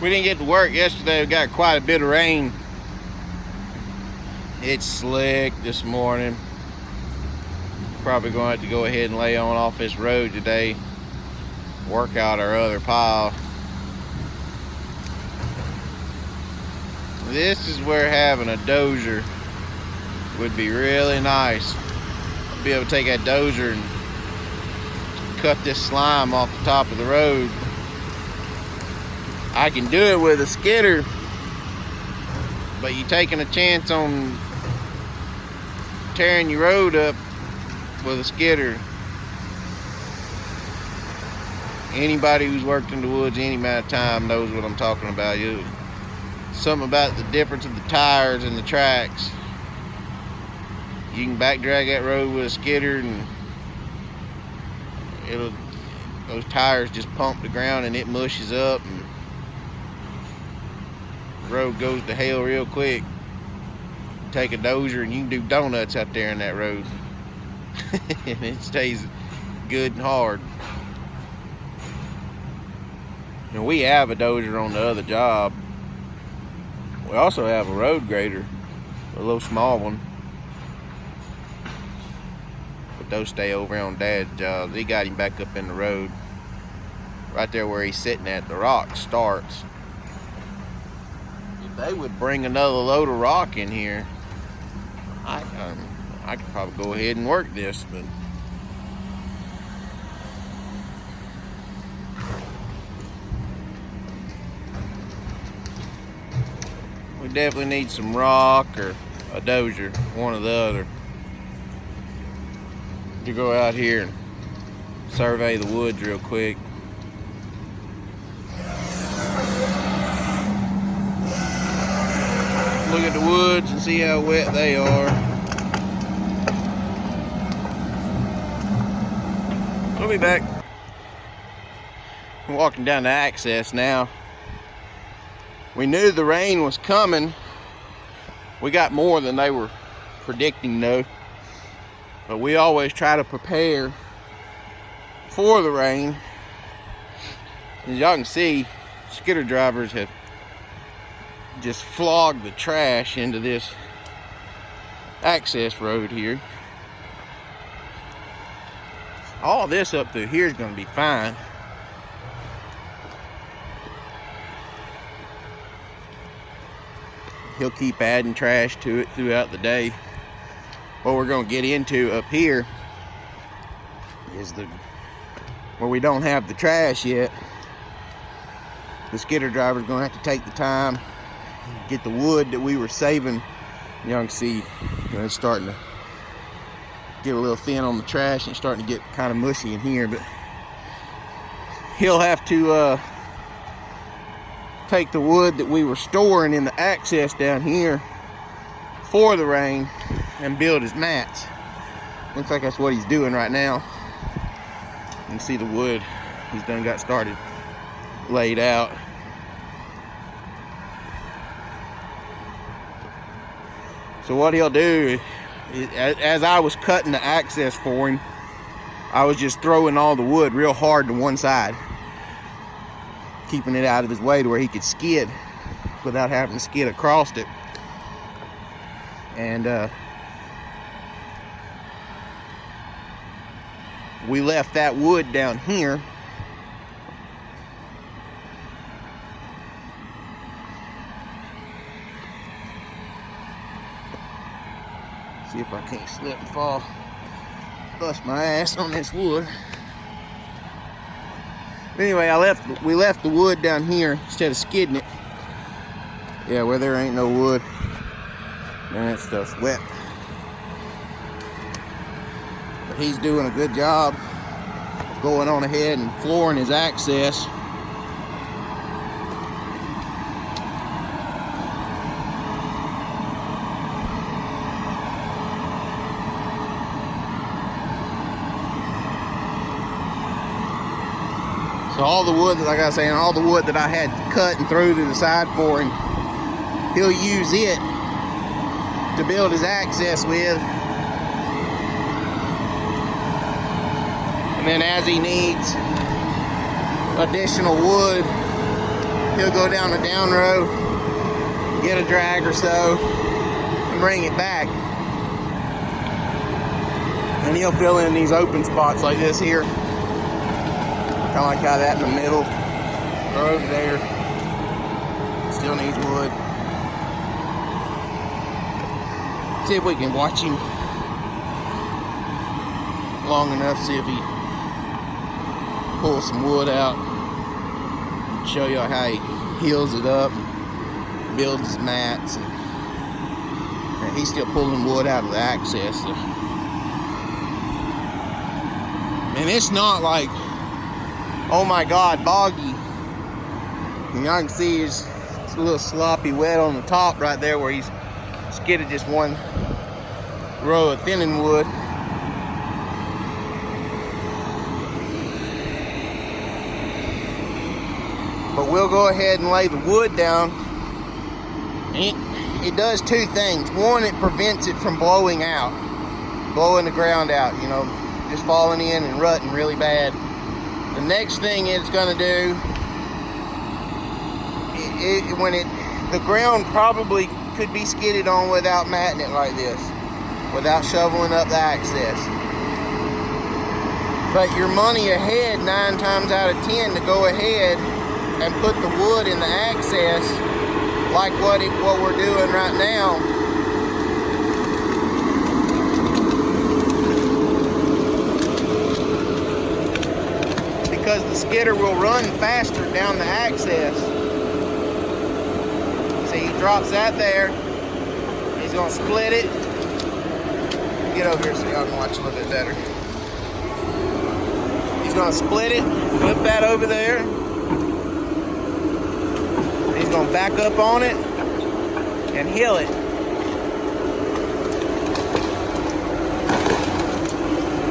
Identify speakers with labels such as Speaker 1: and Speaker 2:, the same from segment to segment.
Speaker 1: We didn't get to work yesterday. We got quite a bit of rain. It's slick this morning. Probably going to have to go ahead and lay on off this road today. Work out our other pile. This is where having a dozer would be really nice. I'll be able to take that dozer and cut this slime off the top of the road. I can do it with a skidder, but you're taking a chance on tearing your road up with a skidder. Anybody who's worked in the woods any amount of time knows what I'm talking about. Something about the difference of the tires and the tracks. You can back drag that road with a skidder and those tires just pump the ground and it mushes up and the road goes to hell real quick. Take a dozer and you can do donuts out there in that road. And it stays good and hard. And we have a dozer on the other job. We also have a road grader, a little small one. But those stay over on Dad's job. He got him back up in the road. Right there where he's sitting at, the rock starts. If they would bring another load of rock in here, I could probably go ahead and work this, but we definitely need some rock or a dozer, one or the other, to go out here and survey the woods real quick. Look at the woods and see how wet they are. We'll be back. I'm walking down the access now. We knew the rain was coming. We got more than they were predicting though. But we always try to prepare for the rain. As y'all can see, skidder drivers have just flogged the trash into this access road here. All this up through here is going to be fine. He'll keep adding trash to it throughout the day. What we're going to get into up here is where we don't have the trash yet. The skidder driver's going to have to take the time, get the wood that we were saving. Y'all can see it's starting to get a little thin on the trash and it's starting to get kind of mushy in here, but he'll have to take the wood that we were storing in the access down here for the rain and build his mats. Looks like that's what he's doing right now. You can see the wood he's done got started laid out. So what he'll do is, as I was cutting the access for him, I was just throwing all the wood real hard to one side, keeping it out of his way to where he could skid without having to skid across it. And we left that wood down here. See if I can't slip and fall, bust my ass on this wood. Anyway, we left the wood down here instead of skidding it. Yeah, where there ain't no wood, man, that stuff's wet. But he's doing a good job going on ahead and flooring his access. So all the wood, like I was saying, all the wood that I had cut and threw to the side for him, he'll use it to build his access with. And then as he needs additional wood, he'll go down a down row, get a drag or so, and bring it back. And he'll fill in these open spots like this here. Kind of like how that in the middle, or over there. Still needs wood. See if we can watch him long enough, see if he pulls some wood out. Show you how he heals it up, builds his mats, and he's still pulling wood out of the access. And it's not like, oh my God, boggy. And y'all can see it's a little sloppy wet on the top right there where he's skidded just one row of thinning wood. But we'll go ahead and lay the wood down. It does two things. One, it prevents it from blowing out, blowing the ground out, you know, just falling in and rutting really bad. The next thing it's going to do, the ground probably could be skidded on without matting it like this, without shoveling up the access. But your money ahead 9 times out of 10 to go ahead and put the wood in the access like what we're doing right now. Because the skidder will run faster down the access. See, he drops that there. He's going to split it. Get over here so y'all can watch a little bit better. He's going to split it, flip that over there. He's going to back up on it and heel it.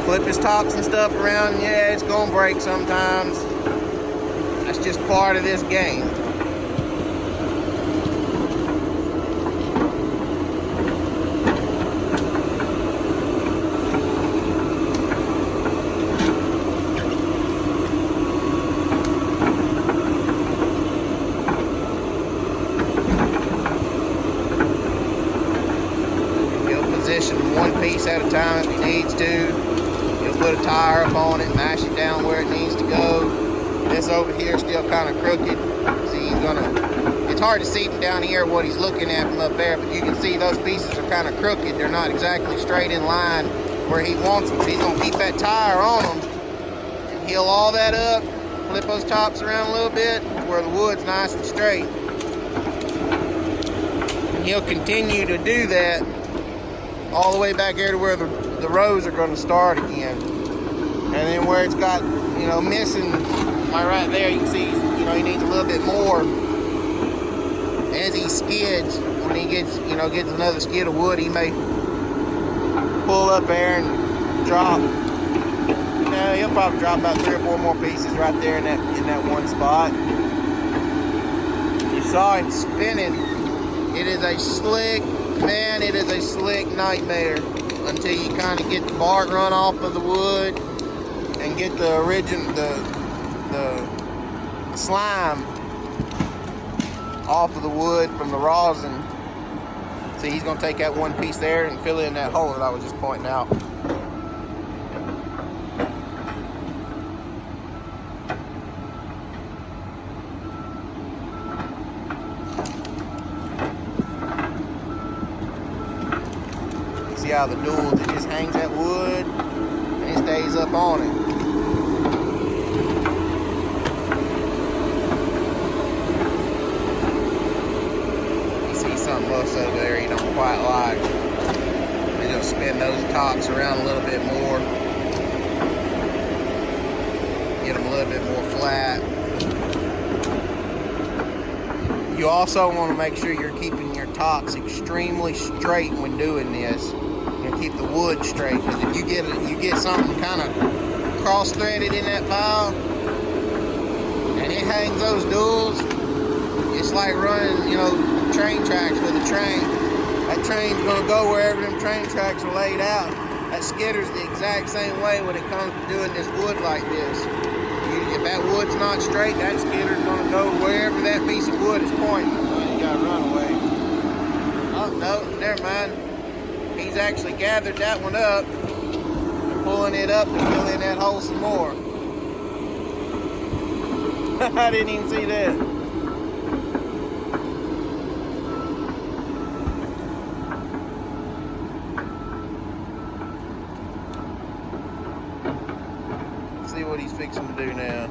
Speaker 1: Flip his tops and stuff around. Yeah, it's going to break sometimes. That's just part of this game. One piece at a time if he needs to. He'll put a tire up on it, mash it down where it needs to go. This over here is still kind of crooked. See, it's hard to see from down here what he's looking at from up there, but you can see those pieces are kind of crooked. They're not exactly straight in line where he wants them. So he's going to keep that tire on them and heel all that up, flip those tops around a little bit where the wood's nice and straight. And he'll continue to do that all the way back here to where the rows are going to start again. And then where it's got, you know, missing, like right there, you can see, you know, he needs a little bit more. As he skids, when he gets another skid of wood, he may pull up there and drop. You know, he'll probably drop about 3 or 4 more pieces right there in that one spot. You saw him spinning. It is a slick, man, it is a slick nightmare until you kind of get the bark run off of the wood and get the slime off of the wood from the rosin. See, he's going to take that one piece there and fill in that hole that I was just pointing out. See how the dual, it just hangs that wood and it stays up on it. You see something else over there you don't quite like. You're going to spin those tops around a little bit more. Get them a little bit more flat. You also want to make sure you're keeping your tops extremely straight when doing this. Keep the wood straight, because if you get something kind of cross-threaded in that pile and it hangs those duals, it's like running, you know, train tracks with a train. That train's going to go wherever them train tracks are laid out. That skidder's the exact same way when it comes to doing this wood like this. if that wood's not straight, that skidder's gonna go wherever that piece of wood is pointing. Oh, you gotta run away. Oh, no, never mind. He's actually gathered that one up and pulling it up to fill in that hole some more. I didn't even see that. See what he's fixing to do now.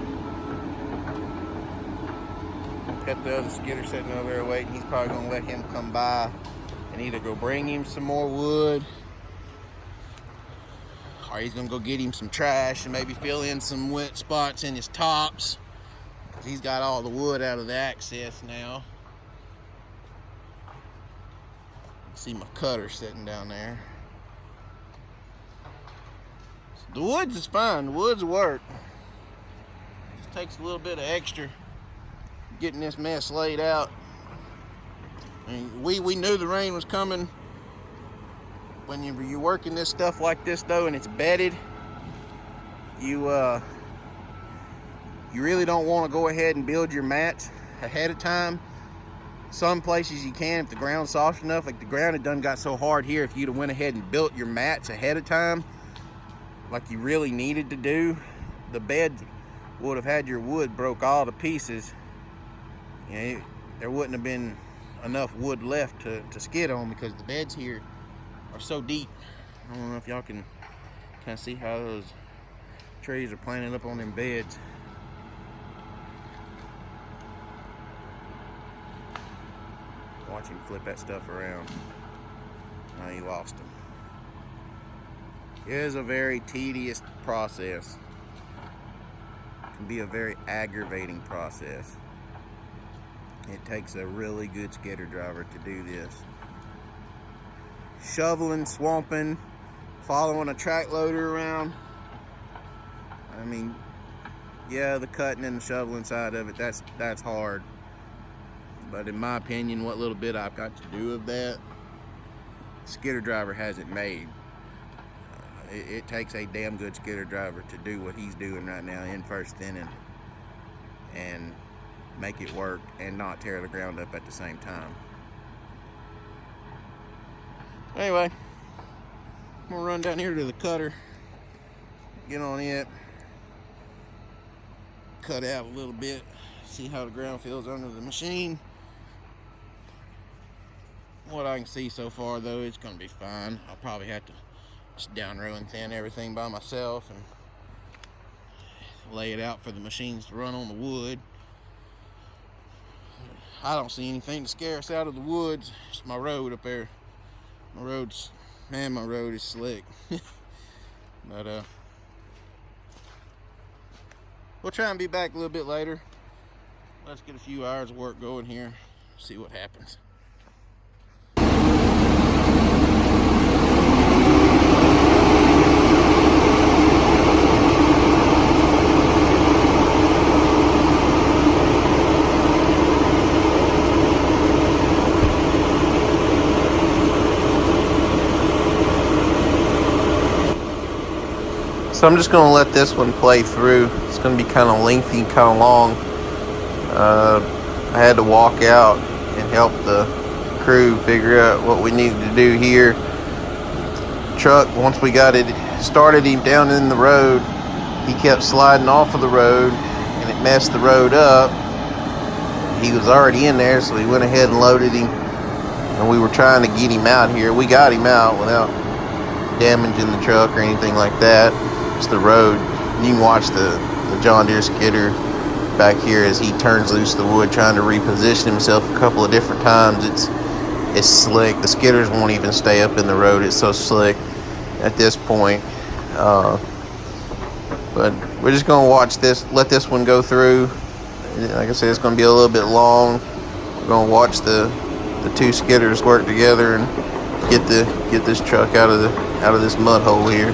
Speaker 1: Got the other skidder sitting over there waiting. He's probably gonna let him come by and either go bring him some more wood, or he's gonna go get him some trash and maybe fill in some wet spots in his tops. He's got all the wood out of the access now. See my cutter sitting down there. The woods is fine. The woods work. Just takes a little bit of extra getting this mess laid out. I mean, we knew the rain was coming. When you're working this stuff like this though, and it's bedded, you really don't want to go ahead and build your mats ahead of time. Some places you can if the ground's soft enough. Like the ground had done got so hard here, if you'd have went ahead and built your mats ahead of time, like you really needed to do, the bed would have had your wood broke all to pieces. You know, there wouldn't have been enough wood left to skid on, because the beds here are so deep. I don't know if y'all can kind of see how those trees are planted up on them beds. Watch him flip that stuff around. Now he lost him. It is a very tedious process. It can be a very aggravating process. It takes a really good skidder driver to do this. Shoveling, swamping, following a track loader around. I mean, yeah, the cutting and the shoveling side of it, that's hard. But in my opinion, what little bit I've got to do of that, skidder driver has it made. It takes a damn good skidder driver to do what he's doing right now in first inning and make it work and not tear the ground up at the same time. Anyway, I'm gonna run down here to the cutter, get on it, cut out a little bit, see how the ground feels under the machine. What I can see so far though, it's gonna be fine. I'll probably have to just down row and thin everything by myself and lay it out for the machines to run on the wood. I don't see anything to scare us out of the woods. It's my road up there. My road is slick. But we'll try and be back a little bit later. Let's get a few hours of work going here, see what happens. So I'm just going to let this one play through. It's going to be kind of lengthy, kind of long. I had to walk out and help the crew figure out what we needed to do here. Truck, once we got it started him down in the road, he kept sliding off of the road and it messed the road up. He was already in there, so we went ahead and loaded him, and we were trying to get him out here. We got him out without damaging the truck or anything like that. It's the road. You can watch the John Deere skidder back here as he turns loose the wood, trying to reposition himself a couple of different times. It's slick. The skidders won't even stay up in the road. It's so slick at this point. But we're just gonna watch this, let this one go through. Like I said, it's gonna be a little bit long. We're gonna watch the two skidders work together and get this truck out of this mud hole here.